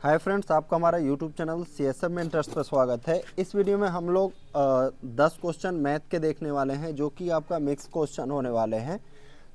Hi friends, आपका हमारा YouTube channel CSM में इंटरेस्ट पर स्वागत है। इस वीडियो में हम लोग 10 क्वेश्चन मैथ के देखने वाले हैं जो कि आपका मिक्स क्वेश्चन होने वाले हैं।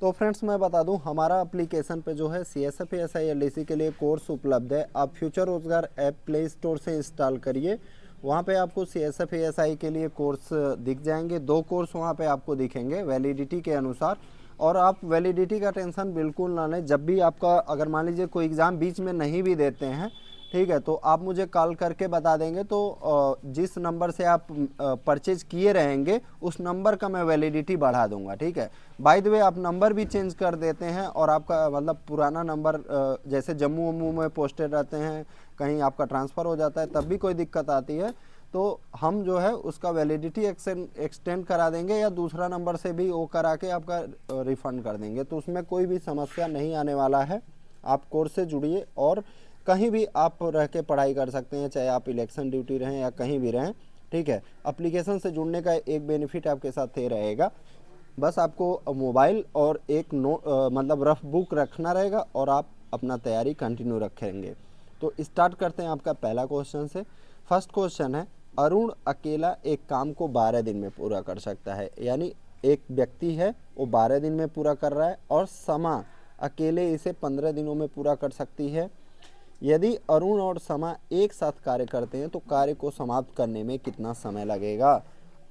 तो फ्रेंड्स मैं बता दूं, हमारा एप्लीकेशन पे जो है CSF ASI LDC के लिए कोर्स उपलब्ध है। आप फ्यूचर रोजगार ऐप प्ले स्टोर से इंस्टॉल करिए। वहाँ पे आपको CSF ASI के लिए कोर्स दिख जाएंगे। 2 कोर्स वहाँ पे आपको दिखेंगे वैलिडिटी के अनुसार। और आप वैलिडिटी का टेंशन बिल्कुल ना लें। जब भी आपका अगर मान लीजिए कोई एग्ज़ाम बीच में नहीं भी देते हैं, ठीक है, तो आप मुझे कॉल करके बता देंगे तो जिस नंबर से आप परचेज किए रहेंगे उस नंबर का मैं वैलिडिटी बढ़ा दूंगा। ठीक है, बाय द वे आप नंबर भी चेंज कर देते हैं और आपका मतलब पुराना नंबर जैसे जम्मू वम्मू में पोस्टेड रहते हैं, कहीं आपका ट्रांसफ़र हो जाता है तब भी कोई दिक्कत आती है तो हम जो है उसका वैलिडिटी एक्सटेंड करा देंगे या दूसरा नंबर से भी वो करा के आपका रिफ़ंड कर देंगे। तो उसमें कोई भी समस्या नहीं आने वाला है। आप कोर्स से जुड़िए और कहीं भी आप रह के पढ़ाई कर सकते हैं, चाहे आप इलेक्शन ड्यूटी रहें या कहीं भी रहें। ठीक है, एप्लीकेशन से जुड़ने का एक बेनिफिट आपके साथ ये रहेगा, बस आपको मोबाइल और एक मतलब रफ बुक रखना रहेगा और आप अपना तैयारी कंटिन्यू रखेंगे। तो स्टार्ट करते हैं आपका पहला क्वेश्चन से। फर्स्ट क्वेश्चन है, अरुण अकेला एक काम को 12 दिन में पूरा कर सकता है। यानी एक व्यक्ति है वो 12 दिन में पूरा कर रहा है और समा अकेले इसे 15 दिनों में पूरा कर सकती है। यदि अरुण और समा एक साथ कार्य करते हैं तो कार्य को समाप्त करने में कितना समय लगेगा?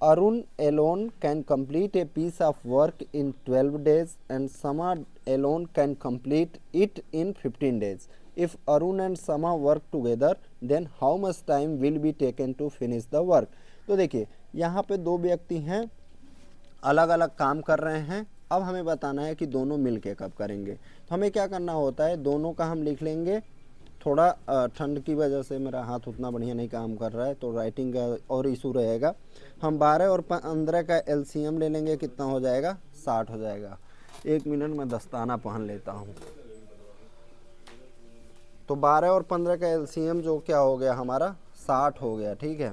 Arun alone can complete a piece of work in 12 days and Sama alone can complete it in 15 days. If Arun and Sama work together, then how much time will be taken to finish the work? तो देखिए यहाँ पे दो व्यक्ति हैं, अलग अलग काम कर रहे हैं। अब हमें बताना है कि दोनों मिलके कब करेंगे। तो हमें क्या करना होता है, दोनों का हम लिख लेंगे। थोड़ा ठंड की वजह से मेरा हाथ उतना बढ़िया नहीं काम कर रहा है तो राइटिंग का और इशू रहेगा। हम 12 और 15 का LCM ले लेंगे, कितना हो जाएगा? 60 हो जाएगा। 1 मिनट में दस्ताना पहन लेता हूँ। तो 12 और 15 का LCM जो क्या हो गया हमारा? 60 हो गया। ठीक है,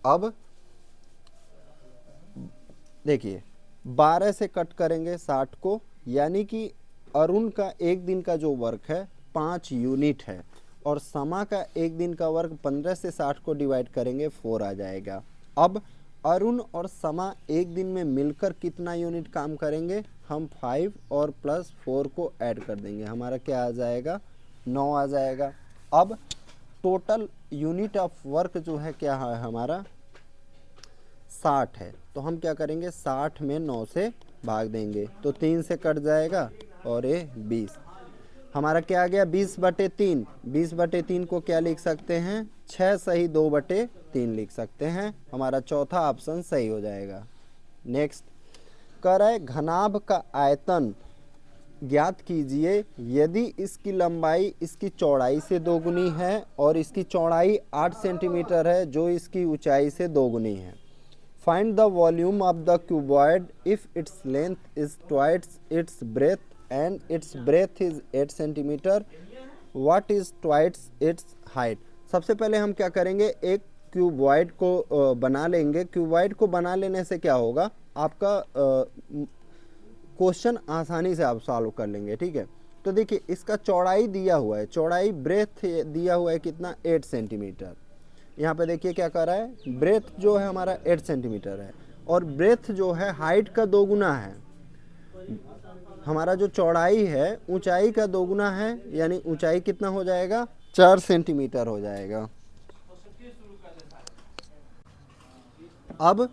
अब देखिए 12 से कट करेंगे 60 को, यानी कि अरुण का एक दिन का जो वर्क है 5 यूनिट है और समा का एक दिन का वर्क 15 से 60 को डिवाइड करेंगे 4 आ जाएगा। अब अरुण और समा एक दिन में मिलकर कितना यूनिट काम करेंगे? हम 5 और प्लस 4 को ऐड कर देंगे, हमारा क्या आ जाएगा? 9 आ जाएगा। अब टोटल यूनिट ऑफ वर्क जो है क्या है हमारा? 60 है। तो हम क्या करेंगे, 60 में 9 से भाग देंगे तो 3 से कट जाएगा और ये 20। हमारा क्या आ गया? 20/3। 20/3 को क्या लिख सकते हैं? 6 सही 2/3 लिख सकते हैं। हमारा चौथा ऑप्शन सही हो जाएगा। नेक्स्ट कह रहा है, घनाभ का आयतन ज्ञात कीजिए यदि इसकी लंबाई इसकी चौड़ाई से दोगुनी है और इसकी चौड़ाई 8 सेंटीमीटर है जो इसकी ऊंचाई से दोगुनी है। Find the volume of the cuboid if its length is twice its breadth and its breadth is 8 centimeter. What is twice its height? सबसे पहले हम क्या करेंगे, एक क्यूबॉइड को बना लेंगे। क्यूबॉइड को बना लेने से क्या होगा, आपका क्वेश्चन आसानी से आप सॉल्व कर लेंगे। ठीक है, तो देखिए इसका चौड़ाई दिया हुआ है, चौड़ाई ब्रेथ दिया हुआ है कितना? 8 सेंटीमीटर। यहाँ पे देखिए क्या कर रहा है, ब्रेथ जो है हमारा 8 सेंटीमीटर है और ब्रेथ जो है हाइट का दोगुना है। हमारा जो चौड़ाई है ऊंचाई का दोगुना है, यानी ऊंचाई कितना हो जाएगा? 4 सेंटीमीटर हो जाएगा। अब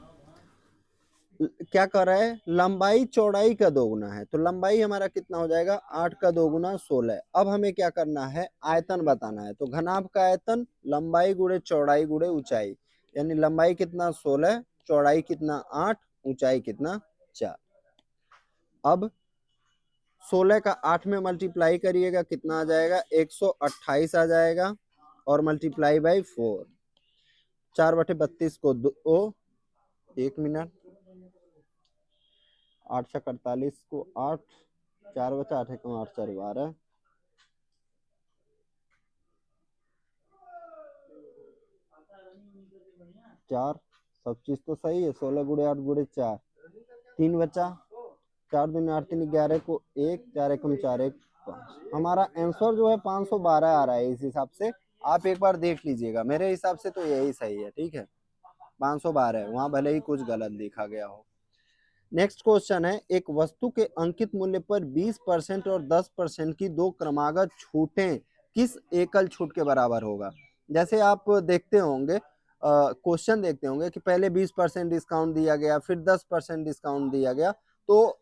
क्या कर रहा है, लंबाई चौड़ाई का दोगुना है तो लंबाई हमारा कितना हो जाएगा? 8 का दोगुना 16। अब हमें क्या करना है, आयतन बताना है। तो घनाभ का आयतन लंबाई गुणे चौड़ाई गुणे ऊंचाई, यानी लंबाई कितना? 16, चौड़ाई कितना? 8, ऊंचाई कितना? 4। अब 16 का 8 में मल्टीप्लाई करिएगा, कितना आ जाएगा? 128 आ जाएगा और मल्टीप्लाई बाई 4। 4/32 को 2, 1 मिनट, 8 से 48 को 8, 4 बचा 8 1 8 4 12, 4। सब चीज तो सही है। 16 गुणे 8 गुणे 4, 3 बचा, 4 दूनी 8 3 11 को 1, 4 1 4 1 5। हमारा आंसर जो है 512 आ रहा है। इस हिसाब से आप एक बार देख लीजिएगा, मेरे हिसाब से तो यही सही है। ठीक है, 512 है, वहां भले ही कुछ गलत लिखा गया हो। नेक्स्ट क्वेश्चन है, एक वस्तु के अंकित मूल्य पर 20% और 10% की दो क्रमागत छूटें किस एकल छूट के बराबर होगा। जैसे आप देखते होंगे, क्वेश्चन देखते होंगे कि पहले 20% डिस्काउंट दिया गया, फिर 10% डिस्काउंट दिया गया। तो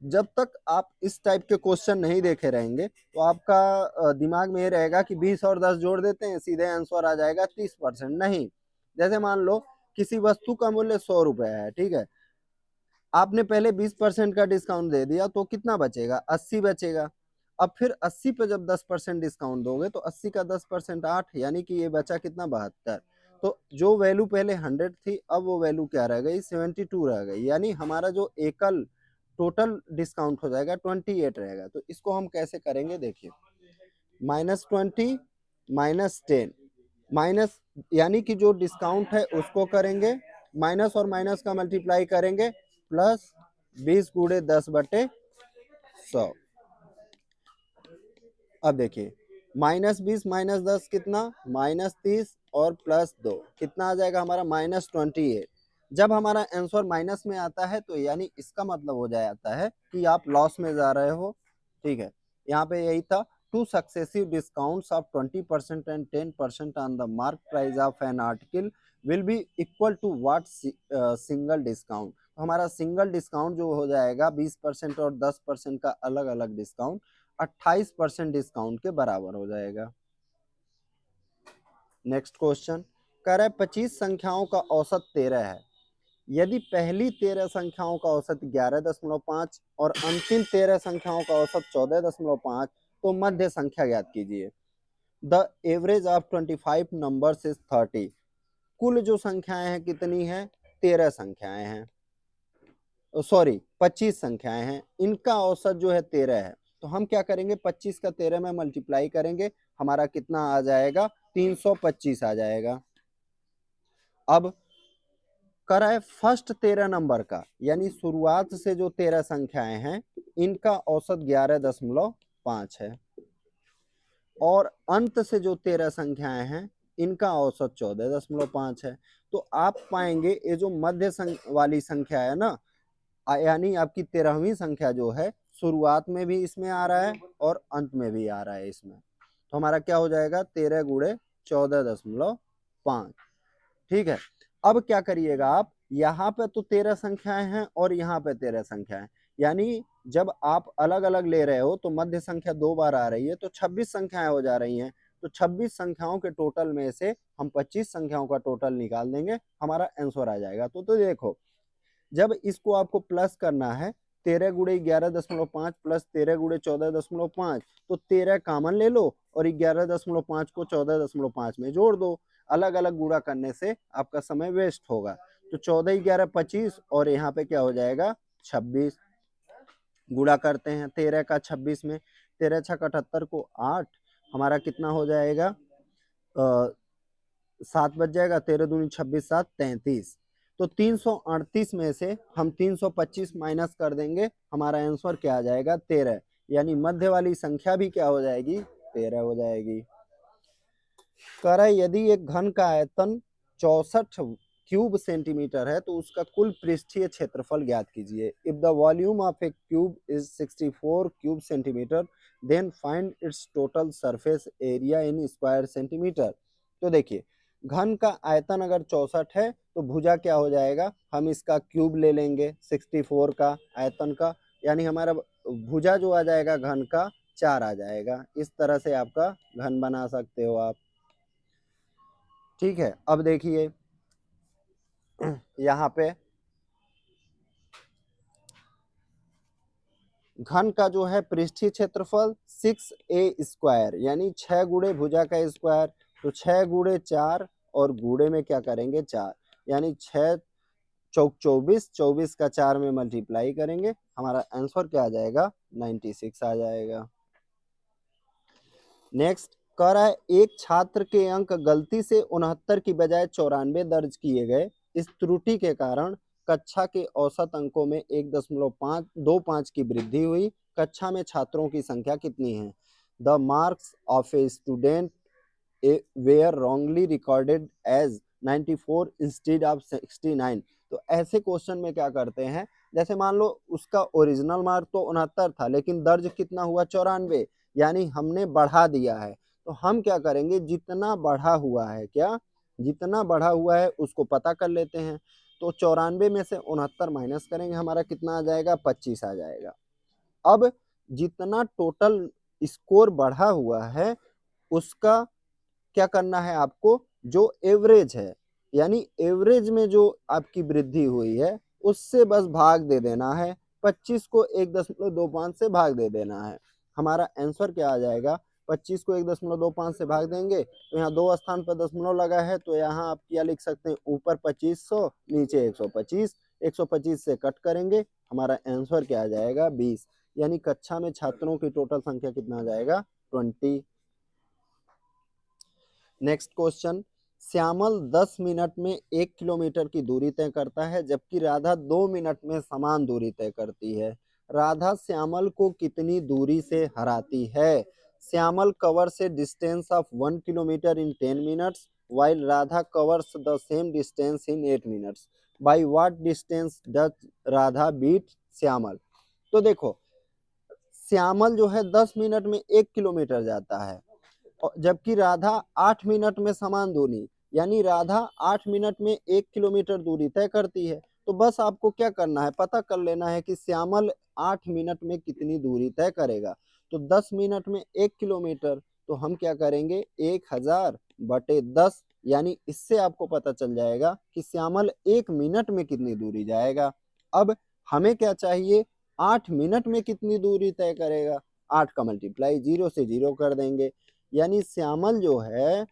जब तक आप इस टाइप के क्वेश्चन नहीं देखे रहेंगे तो आपका दिमाग में ये रहेगा कि 20 और 10 जोड़ देते हैं, सीधे आंसर आ जाएगा 30%। नहीं, जैसे मान लो किसी वस्तु का मूल्य 100 रुपए है, ठीक है, आपने पहले 20% का डिस्काउंट दे दिया तो कितना बचेगा, 80 बचेगा। अब फिर 80 पे जब 10% डिस्काउंट दोगे तो 80 का 10% 8, यानी कि ये बचा कितना, 72। तो जो वैल्यू पहले 100 थी, अब वो वैल्यू क्या रह गई, 72 रह गई। यानी हमारा जो एकल टोटल डिस्काउंट हो जाएगा 28 रहेगा। तो इसको हम कैसे करेंगे, देखिए, -20 -10 माइनस, यानी कि जो डिस्काउंट है उसको करेंगे, माइनस और माइनस का मल्टीप्लाई करेंगे, प्लस 20 गुणे 10/100। अब देखिए, -20 -10 कितना, -30 और +2 कितना आ जाएगा हमारा, -28। जब हमारा आंसर माइनस में आता है तो यानी इसका मतलब हो जाता है कि आप लॉस में जा रहे हो। ठीक है, यहाँ पे यही था, two successive discounts of 20% and 10% on the mark price of an article will be equal to what single discount. हमारा सिंगल डिस्काउंट जो हो जाएगा 20% और 10% का अलग अलग डिस्काउंट 28% डिस्काउंट के बराबर हो जाएगा। नेक्स्ट क्वेश्चन कह रहा है 25 संख्याओं का औसत 13 है। यदि पहली 13 संख्याओं का औसत 11.5 और अंतिम 13 संख्याओं का औसत 14.5, तो मध्य संख्या ज्ञात कीजिए। The average of 25 numbers is 30। कुल जो संख्याएं हैं कितनी हैं, 13 संख्याएं हैं, सॉरी 25 संख्याएं हैं, इनका औसत जो है 13 है। तो हम क्या करेंगे, 25 का 13 में मल्टीप्लाई करेंगे, हमारा कितना आ जाएगा, 325 आ जाएगा। अब करा है फर्स्ट 13 नंबर का, यानी शुरुआत से जो 13 संख्याएं हैं इनका औसत 11.5 है, और अंत से जो 13 संख्याएं हैं इनका औसत 14.5 है। तो आप पाएंगे ये जो मध्य वाली संख्या है ना, यानी आपकी 13वीं संख्या जो है शुरुआत में भी इसमें आ रहा है और अंत में भी आ रहा है इसमें। तो हमारा क्या हो जाएगा, 13 गुणे 14.5। ठीक है, अब क्या करिएगा आप, यहाँ पे तो 13 संख्याएं हैं और यहाँ पे 13 संख्याएं, यानी जब आप अलग अलग ले रहे हो तो मध्य संख्या 2 बार आ रही है, तो 26 संख्याएं हो जा रही हैं। तो 26 संख्याओं के टोटल में से हम 25 संख्याओं का टोटल निकाल देंगे, हमारा आंसर आ जाएगा। तो देखो, जब इसको आपको प्लस करना है, 13 गुणे 11.5 प्लस 13 गुणे 14.5, तो 13 कॉमन ले लो और 11.5 को 14.5 में जोड़ दो। अलग अलग गुणा करने से आपका समय वेस्ट होगा। तो 14 11 25 और यहाँ पे क्या हो जाएगा, 26। गुणा करते हैं 13 का 26 में, 13 छक 78 को 8, हमारा कितना हो जाएगा, 7 बच जाएगा, 13 दूनी 26 7 33। तो 338 में से हम 325 माइनस कर देंगे, हमारा आंसर क्या आ जाएगा, 13। यानी मध्य वाली संख्या भी क्या हो जाएगी, 13 हो जाएगी। कह रहा है यदि एक घन का आयतन 64 क्यूब सेंटीमीटर है तो उसका कुल पृष्ठीय क्षेत्रफल ज्ञात कीजिए। If the volume of a cube is 64 cube centimetre then find its total surface area in square centimetre. तो देखिए, घन का आयतन अगर 64 है तो भुजा क्या हो जाएगा, हम इसका क्यूब ले लेंगे 64 का आयतन का, यानी हमारा भुजा जो आ जाएगा घन का 4 आ जाएगा। इस तरह से आपका घन बना सकते हो आप। ठीक है, अब देखिए यहाँ पे घन का जो है पृष्ठीय क्षेत्रफल 6a² यानी 6 गुणे भुजा का स्क्वायर, तो 6 गुणे 4 और गुणे में क्या करेंगे 4, यानी 6 चौक 24, 24 का 4 में मल्टीप्लाई करेंगे, हमारा आंसर क्या आ जाएगा, 96 आ जाएगा। नेक्स्ट कह रहा है एक छात्र के अंक गलती से 69 की बजाय 94 दर्ज किए गए। इस त्रुटि के कारण कक्षा के औसत अंकों में 1.25 की वृद्धि हुई। कक्षा में छात्रों की संख्या कितनी है। The marks of a student were wrongly recorded as 94 instead of 69। तो ऐसे क्वेश्चन में क्या करते हैं, जैसे मान लो उसका ओरिजिनल मार्क तो 69 था लेकिन दर्ज कितना हुआ 94, यानी हमने बढ़ा दिया है। तो हम क्या करेंगे, जितना बढ़ा हुआ है, क्या जितना बढ़ा हुआ है उसको पता कर लेते हैं। तो 94 में से 69 माइनस करेंगे, हमारा कितना आ जाएगा, 25 आ जाएगा। अब जितना टोटल स्कोर बढ़ा हुआ है उसका क्या करना है आपको, जो एवरेज है, यानी एवरेज में जो आपकी वृद्धि हुई है उससे बस भाग दे देना है, 25 को 1.25 से भाग दे देना है। हमारा आंसर क्या आ जाएगा, 25 को 1.25 से भाग देंगे तो यहाँ दो स्थान पर दशमलव लगा है, तो यहाँ आप क्या लिख सकते हैं, ऊपर 2500 नीचे 125, 125 से कट करेंगे, हमारा आंसर क्या आ जाएगा, 20। यानी कक्षा में छात्रों की टोटल संख्या कितना आ जाएगा, 20। नेक्स्ट क्वेश्चन, श्यामल 10 मिनट में 1 किलोमीटर की दूरी तय करता है जबकि राधा 2 मिनट में समान दूरी तय करती है। राधा श्यामल को कितनी दूरी से हराती है? Shyamal covers a distance of 1 kilometre in 10 minutes while Radha covers the same distance in 8 minutes. By what distance does Radha beat Shyamal? तो देखो, श्यामल जो है 10 मिनट में 1 किलोमीटर जाता है जबकि राधा 8 मिनट में समान दूरी, यानी राधा 8 मिनट में 1 किलोमीटर दूरी तय करती है। तो बस आपको क्या करना है, पता कर लेना है कि श्यामल 8 मिनट में कितनी दूरी तय करेगा। तो 10 मिनट में 1 किलोमीटर, तो हम क्या करेंगे, 1000/10, यानी इससे आपको पता चल जाएगा कि श्यामल 1 मिनट में कितनी दूरी जाएगा। अब हमें क्या चाहिए, 8 मिनट में कितनी दूरी तय करेगा, 8 का मल्टीप्लाई 0 से 0 कर देंगे, यानी श्यामल जो है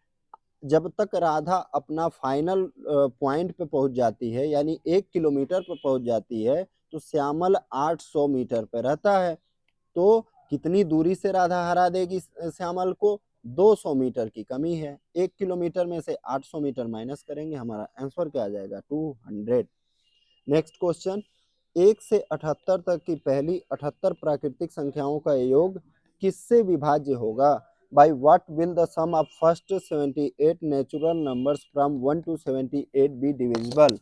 जब तक राधा अपना फाइनल पॉइंट पे पहुंच जाती है, यानी 1 किलोमीटर पे पहुंच जाती है, तो श्यामल 800 मीटर पे रहता है। तो कितनी दूरी से राधा हरा देगी श्यामल को, 200 मीटर की कमी है। 1 किलोमीटर में से 800 मीटर माइनस करेंगे, हमारा आंसर क्या आ जाएगा, 200। नेक्स्ट क्वेश्चन, 1 से 78 तक की पहली 78 प्राकृतिक संख्याओं का योग किससे विभाज्य होगा? By what will the sum of first 78 natural numbers from 1 to 78 be divisible?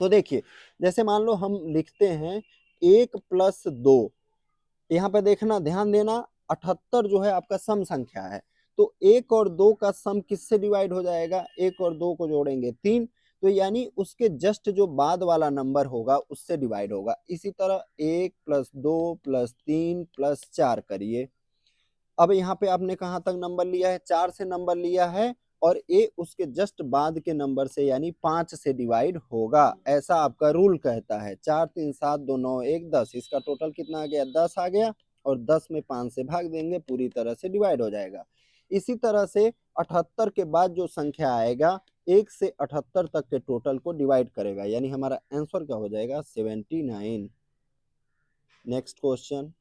तो देखिए, जैसे मान लो हम लिखते हैं 1 + 2, यहाँ पे देखना, ध्यान देना, 78 जो है आपका सम संख्या है, तो 1 और 2 का सम किससे डिवाइड हो जाएगा, 1 और 2 को जोड़ेंगे 3, तो यानी उसके जस्ट जो बाद वाला नंबर होगा उससे डिवाइड होगा। इसी तरह 1 + 2 + 3 + 4 करिए। अब यहाँ पे आपने कहाँ तक नंबर लिया है, 4 से नंबर लिया है, और ए उसके जस्ट बाद के नंबर से यानी 5 से डिवाइड होगा, ऐसा आपका रूल कहता है। 4 3 7 2 9 1 10, इसका टोटल कितना आ गया, 10 आ गया, और 10 में 5 से भाग देंगे, पूरी तरह से डिवाइड हो जाएगा। इसी तरह से 78 के बाद जो संख्या आएगा 1 से 78 तक के टोटल को डिवाइड करेगा, यानी हमारा आंसर क्या हो जाएगा, 79। नेक्स्ट क्वेश्चन,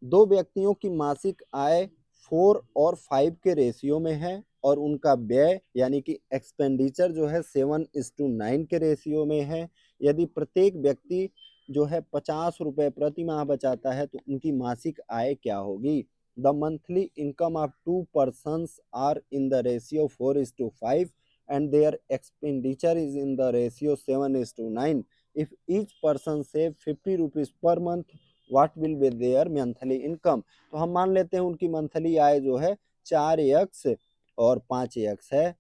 दो व्यक्तियों की मासिक आय 4 और 5 के रेशियो में है और उनका व्यय यानी कि एक्सपेंडिचर जो है 7:9 के रेशियो में है। यदि प्रत्येक व्यक्ति जो है 50 रुपए प्रति माह बचाता है तो उनकी मासिक आय क्या होगी? The monthly income of 2 persons are in the ratio 4:5 and their expenditure is in the ratio 7:9. If each person save 50 rupees per month, what will be there monthly income? तो हम मान लेते हैं उनकी मंथली आय जो है 4x और 5x है,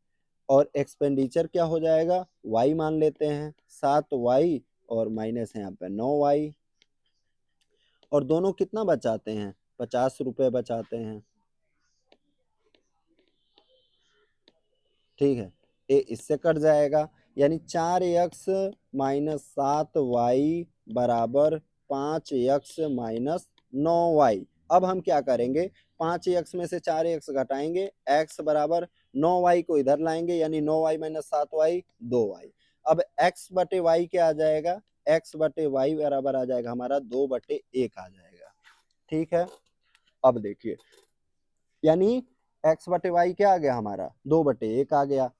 और एक्सपेंडिचर क्या हो जाएगा, y मान लेते हैं 7y, और माइनस है यहाँ पे 9y, और दोनों कितना बचाते हैं, 50 रुपए बचाते हैं, ठीक है, ए इससे कट जाएगा, यानी 4x - 7y बराबर 5x - 9y। अब हम क्या करेंगे, 5x में से 4x घटाएंगे, x बराबर 9y को इधर लाएंगे, यानी 9y - 7y 2y। अब x/y क्या आ जाएगा, x/y बराबर आ जाएगा हमारा 2/1 आ जाएगा, ठीक है। अब देखिए, यानी x/y क्या आ गया हमारा, 2/1 आ गया।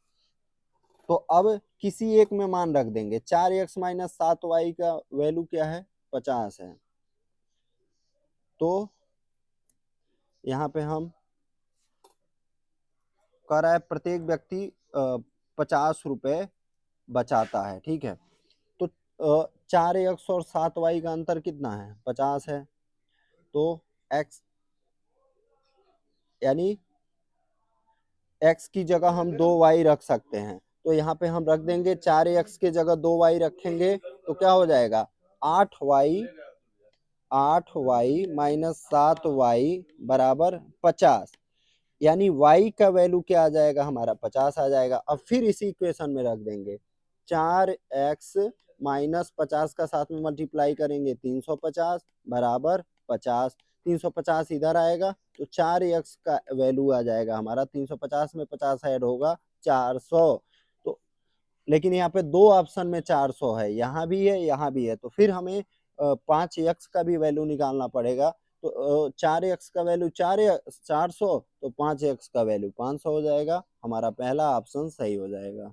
तो अब किसी एक में मान रख देंगे, 4x - 7y का वैल्यू क्या है, 50 है, तो यहाँ पे हम कह रहा है प्रत्येक व्यक्ति 50 रुपए बचाता है, ठीक है। तो 4x और 7y का अंतर कितना है, 50 है। तो x यानी x की जगह हम 2y रख सकते हैं, तो यहाँ पे हम रख देंगे 4x की जगह 2y रखेंगे तो क्या हो जाएगा 8y माइनस 7y बराबर 50, यानी y का वैल्यू क्या आ जाएगा हमारा 50 आ जाएगा। अब फिर इसी इक्वेशन में रख देंगे 4x माइनस 50 का साथ में मल्टीप्लाई करेंगे 350 बराबर 50, 350 इधर आएगा तो 4x का वैल्यू आ जाएगा हमारा, 350 में 50 ऐड होगा 400। तो लेकिन यहाँ पे दो ऑप्शन में 400 है, यहाँ भी है यहाँ भी है, तो फिर हमें 5x का भी वैल्यू निकालना पड़ेगा। तो 4x का वैल्यू 400, तो 5x का वैल्यू 500 हो जाएगा, हमारा पहला ऑप्शन सही हो जाएगा।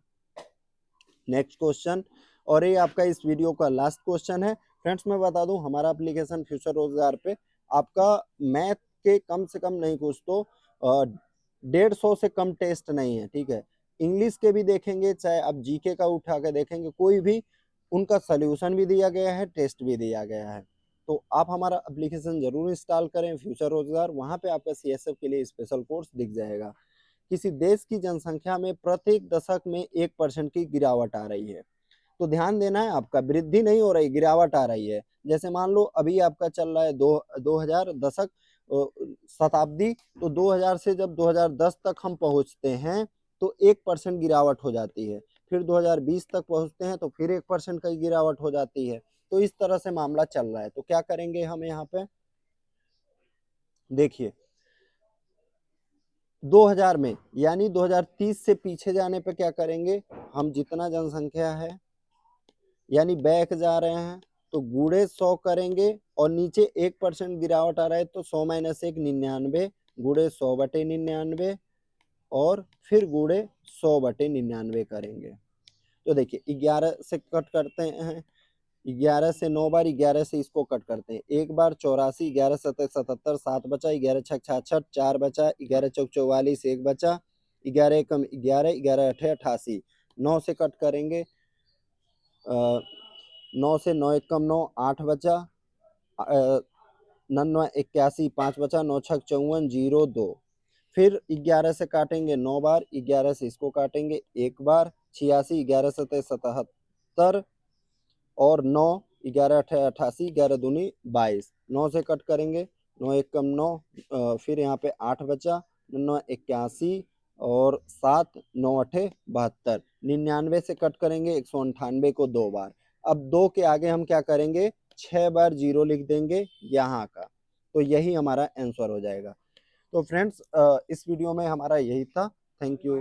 नेक्स्ट क्वेश्चन, और ये आपका इस वीडियो का लास्ट क्वेश्चन है। फ्रेंड्स मैं बता दूं हमारा एप्लीकेशन फ्यूचर रोजगार पे आपका मैथ के कम से कम नहीं कुछ तो 150 से कम टेस्ट नहीं है, ठीक है। इंग्लिश के भी देखेंगे, चाहे आप जीके का उठा के देखेंगे, कोई भी उनका सोल्यूशन भी दिया गया है, टेस्ट भी दिया गया है। तो आप हमारा एप्लीकेशन जरूर इंस्टॉल करें फ्यूचर रोजगार, वहाँ पे आपका सीएसएफ के लिए स्पेशल कोर्स दिख जाएगा। किसी देश की जनसंख्या में प्रत्येक दशक में 1% की गिरावट आ रही है, तो ध्यान देना है आपका, वृद्धि नहीं हो रही, गिरावट आ रही है। जैसे मान लो अभी आपका चल रहा है 2000 दशक शताब्दी, तो 2000 से जब 2010 तक हम पहुंचते हैं तो 1% गिरावट हो जाती है, फिर 2020 तक पहुंचते हैं तो फिर 1% की गिरावट हो जाती है। तो इस तरह से मामला चल रहा है। तो क्या करेंगे हम यहाँ पे, देखिए 2000 में यानी 2030 से पीछे जाने पे क्या करेंगे हम, जितना जनसंख्या है यानी बैक जा रहे हैं तो गुड़े 100 करेंगे, और नीचे 1% गिरावट आ रहा है तो 100 माइनस 1 99, गुड़े 100/99 और फिर गुड़े 100/99 करेंगे। तो देखिए 11 से कट करते हैं, 11 से 9 बार, 11 से इसको कट करते हैं, एक बार 84, 11 सतह 77, 7 बचा, 11 छक 66, 4 बचा, 11 चौक 44, 1 बचा, 11 कम 11, 11 अठे 88, 9 से कट करेंगे, 9 से 9 एक कम 9, 8 बचा, 99 81, 5 बचा, 9 छक 54, 0 2, फिर 11 से काटेंगे 9 बार, 11 से इसको काटेंगे एक बार, 86, 11 सतह 77 और 9, 11 अठे 88, 11 दूनी 22, 9 से कट करेंगे, 9 एक कम 9, फिर यहाँ पे 8 बचा, 9 81 और 7, 9 अठे 72, 99 से कट करेंगे 198 को 2 बार। अब 2 के आगे हम क्या करेंगे 6 बार 0 लिख देंगे यहाँ का, तो यही हमारा आंसर हो जाएगा। तो फ्रेंड्स इस वीडियो में हमारा यही था। Thank you.